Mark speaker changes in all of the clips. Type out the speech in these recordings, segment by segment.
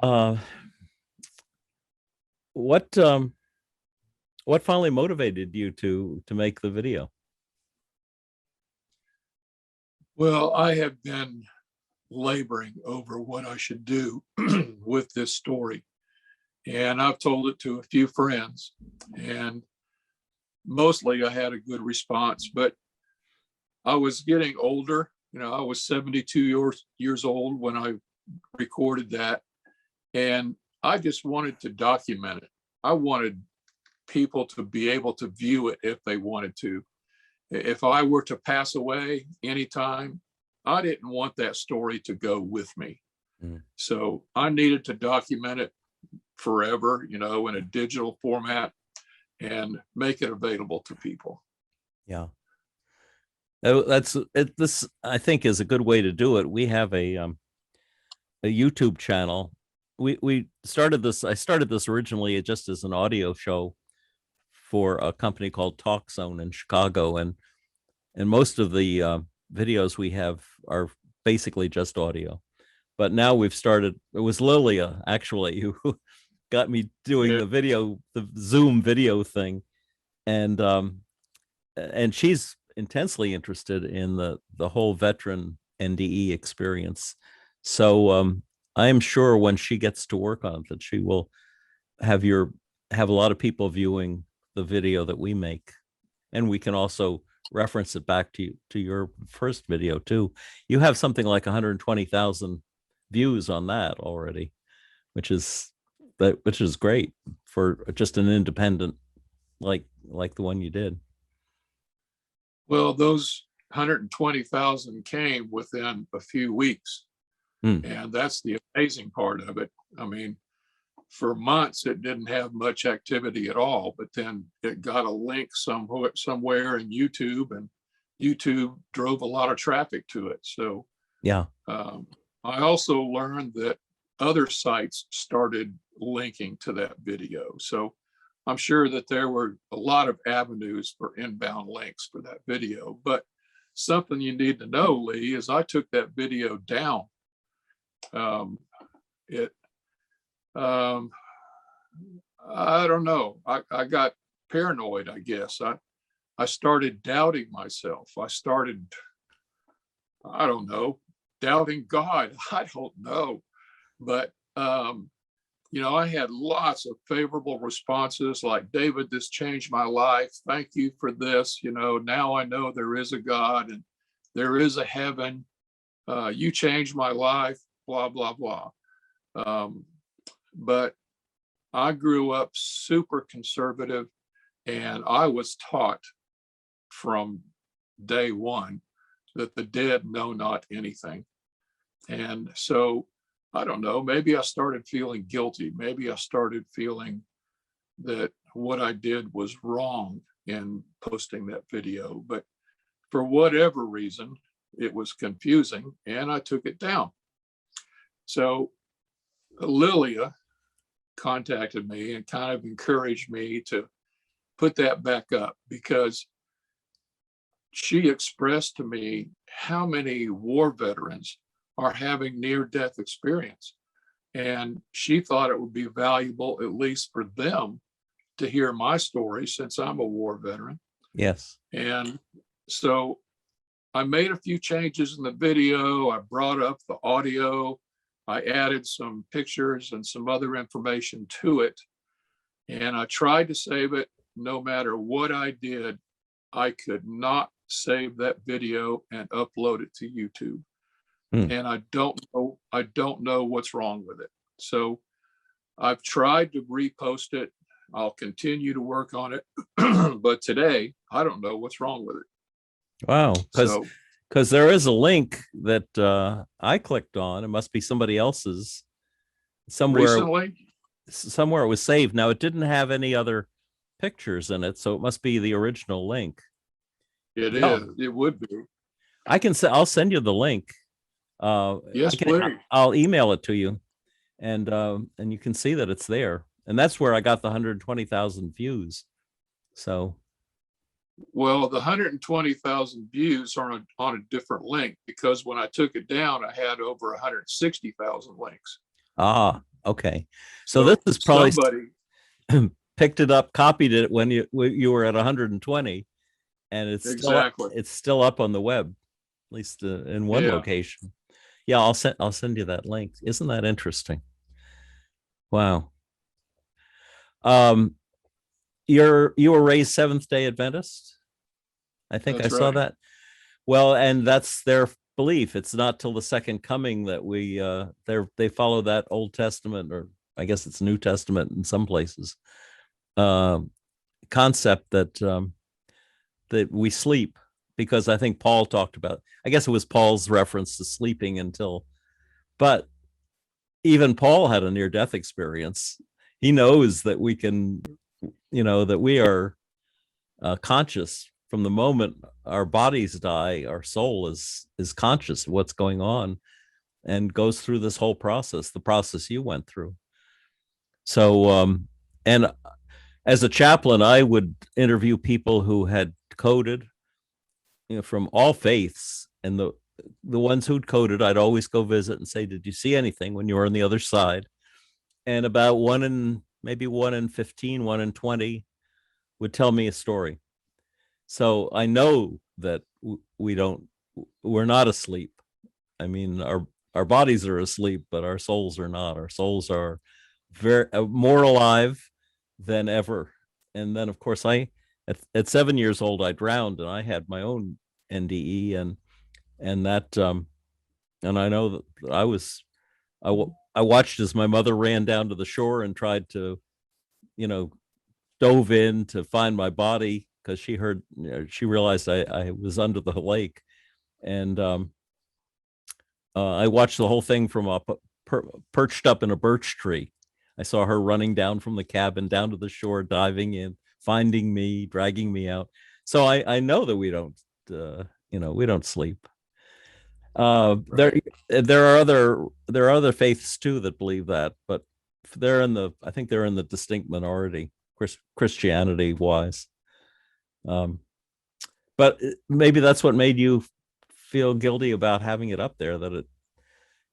Speaker 1: Uh, what what finally motivated you to make the video?
Speaker 2: Well, I have been laboring over what I should do with this story. And I've told it to a few friends, and mostly I had a good response. But I was getting older. I was 72 years old when I recorded that. And I just wanted to document it. I wanted people to be able to view it if they wanted to. If I were to pass away anytime, I didn't want that story to go with me.
Speaker 1: Mm.
Speaker 2: So I needed to document it forever, in a digital format and make it available to people.
Speaker 1: Yeah. That's it. This, I think, is a good way to do it. We have a YouTube channel. We started this. I started this originally just as an audio show for a company called Talk Zone in Chicago, and most of the videos we have are basically just audio. But now we've started. It was Lilia actually who got me doing
Speaker 2: Yeah.
Speaker 1: the Zoom video thing, and she's intensely interested in the whole veteran NDE experience. So I am sure when she gets to work on it that she will have your have a lot of people viewing the video that we make, and we can also reference it back to your first video too. You have something like 120,000 views on that already, which is which is great for just an independent like the one you did.
Speaker 2: Well, those 120,000 came within a few weeks.
Speaker 1: Hmm.
Speaker 2: And that's the amazing part of it. I mean, for months, it didn't have much activity at all, but then it got a link somewhere in YouTube, and YouTube drove a lot of traffic to it. So
Speaker 1: Yeah.
Speaker 2: I also learned that other sites started linking to that video. So I'm sure that there were a lot of avenues for inbound links for that video. But something you need to know, Lee, is I took that video down. It I don't know. I got paranoid, I guess. I started doubting myself. I don't know, doubting God. I don't know. But I had lots of favorable responses like, David, this changed my life. Thank you for this. Now I know there is a God and there is a heaven. You changed my life, blah, blah, blah. But I grew up super conservative, and I was taught from day one that the dead know not anything. And so I don't know, maybe I started feeling guilty. Maybe I started feeling that what I did was wrong in posting that video. But for whatever reason, it was confusing and I took it down. So Lilia contacted me and kind of encouraged me to put that back up, because she expressed to me how many war veterans are having near-death experience. And she thought it would be valuable, at least for them, to hear my story since I'm a war veteran.
Speaker 1: Yes.
Speaker 2: And so I made a few changes in the video. I brought up the audio. I added some pictures and some other information to it. And I tried to save it. No matter what I did, I could not save that video and upload it to YouTube. And I don't know what's wrong with it. So I've tried to repost it. I'll continue to work on it. But today, I don't know what's wrong with it.
Speaker 1: Wow.
Speaker 2: So
Speaker 1: Because there is a link that I clicked on. It must be somebody else's somewhere.
Speaker 2: Recently?
Speaker 1: Somewhere it was saved. Now it didn't have any other pictures in it, so it must be the original link.
Speaker 2: It is. It would be.
Speaker 1: I can say I'll send you the link.
Speaker 2: Yes, please.
Speaker 1: I'll email it to you, and you can see that it's there, and that's where I got the 120,000 views. So.
Speaker 2: Well, the 120,000 views are on a different link, because when I took it down, I had over 160,000 links.
Speaker 1: Ah, okay. So this
Speaker 2: So
Speaker 1: is probably
Speaker 2: somebody,
Speaker 1: picked it up, copied it when you were at 120, and
Speaker 2: exactly.
Speaker 1: it's still up on the web, at least in one
Speaker 2: Yeah,
Speaker 1: location. Yeah, I'll send you that link. Isn't that interesting? Wow. Um, you were raised Seventh Day Adventist. I think I
Speaker 2: that's
Speaker 1: saw
Speaker 2: right.
Speaker 1: that. Well, and that's their belief. It's not till the second coming that they follow that Old Testament, or I guess it's New Testament in some places, uh, concept that we sleep, because I think Paul talked about. I guess it was Paul's reference to sleeping until, but even Paul had a near death experience. He knows that we can, that we are conscious from the moment our bodies die. Our soul is conscious of what's going on and goes through this whole process, the process you went through. So, and as a chaplain, I would interview people who had coded, from all faiths, and the ones who'd coded, I'd always go visit and say, "Did you see anything when you were on the other side?" And about maybe 1 in 15, 1 in 20 would tell me a story. So I know that we're not asleep. I mean, our bodies are asleep, but our souls are not. Our souls are very more alive than ever. And then, of course, at 7 years old, I drowned, and I had my own NDE, and that and I know that I watched as my mother ran down to the shore and tried to, you know, dove in to find my body, because she heard, she realized I was under the lake, and I watched the whole thing from up, perched up in a birch tree. I saw her running down from the cabin down to the shore, diving in, finding me, dragging me out. So I know that we don't sleep. There
Speaker 2: Right.
Speaker 1: there are other faiths too that believe that, but I think they're in the distinct minority, Christianity wise. Um, but maybe that's what made you feel guilty about having it up there, that it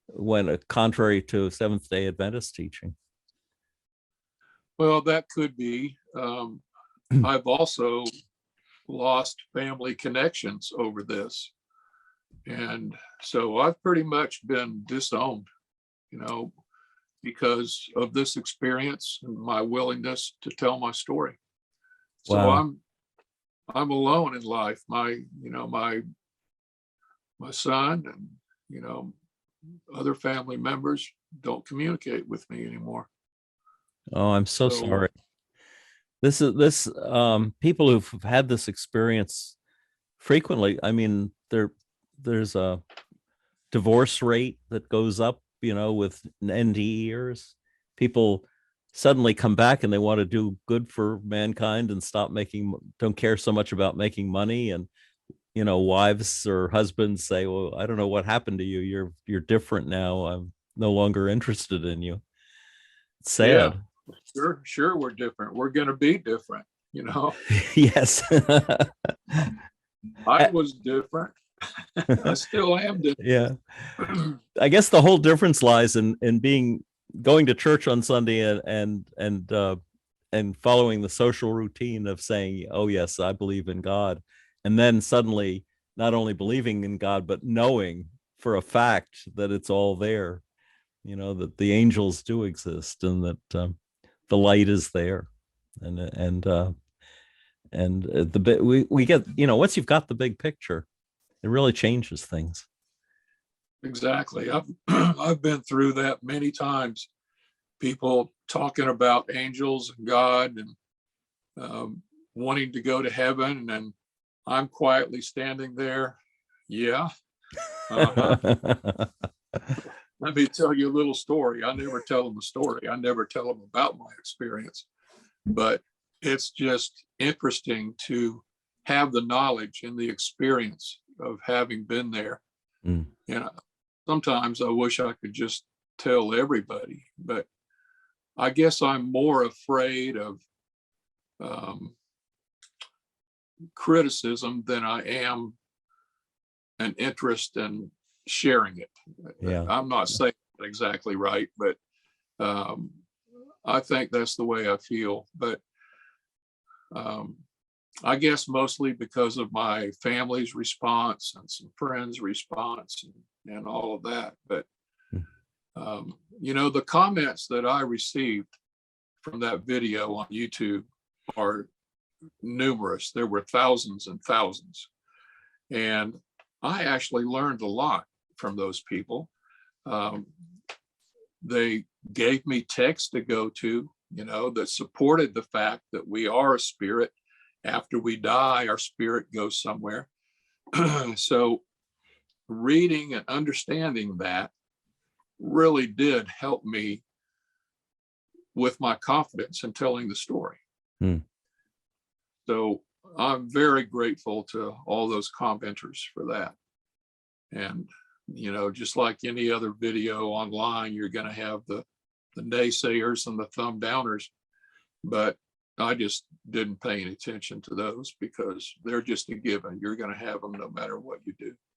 Speaker 1: went contrary to Seventh Day Adventist teaching.
Speaker 2: Well, that could be. I've also lost family connections over this. And so I've pretty much been disowned, you know, because of this experience and my willingness to tell my story. So
Speaker 1: Wow.
Speaker 2: I'm alone in life. My son and, you know, other family members don't communicate with me anymore.
Speaker 1: Oh, I'm so
Speaker 2: So
Speaker 1: sorry. This people who've had this experience frequently, I mean, there's a divorce rate that goes up, with NDEers. People suddenly come back and they want to do good for mankind and don't care so much about making money. And, wives or husbands say, "Well, I don't know what happened to you. You're different now. I'm no longer interested in you." It's
Speaker 2: yeah,
Speaker 1: sad.
Speaker 2: sure we're different. We're going to be different.
Speaker 1: Yes.
Speaker 2: I was different. I still am
Speaker 1: Yeah.
Speaker 2: different.
Speaker 1: I guess the whole difference lies in going to church on Sunday, and following the social routine of saying, "Oh yes, I believe in God," and then suddenly not only believing in God but knowing for a fact that it's all there. That the angels do exist, and that the light is there, and the bit we get. Once you've got the big picture, it really changes things.
Speaker 2: Exactly. I've been through that many times. People talking about angels and God and wanting to go to heaven, and I'm quietly standing there. Yeah. Uh-huh. Let me tell you a little story. I never tell them a story. I never tell them about my experience, but it's just interesting to have the knowledge and the experience of having been there.
Speaker 1: Mm.
Speaker 2: And sometimes I wish I could just tell everybody, but I guess I'm more afraid of criticism than I am an interest in sharing it.
Speaker 1: Yeah.
Speaker 2: I'm not saying exactly right, but Um, I think that's the way I feel, but I guess mostly because of my family's response and some friends' response and all of that. But, the comments that I received from that video on YouTube are numerous. There were thousands and thousands. And I actually learned a lot from those people. They gave me texts to go to, that supported the fact that we are a spirit. After we die, our spirit goes somewhere. So reading and understanding that really did help me with my confidence in telling the story.
Speaker 1: Hmm.
Speaker 2: So I'm very grateful to all those commenters for that. And, just like any other video online, you're going to have the naysayers and the thumb downers, but I just didn't pay any attention to those because they're just a given. You're going to have them no matter what you do.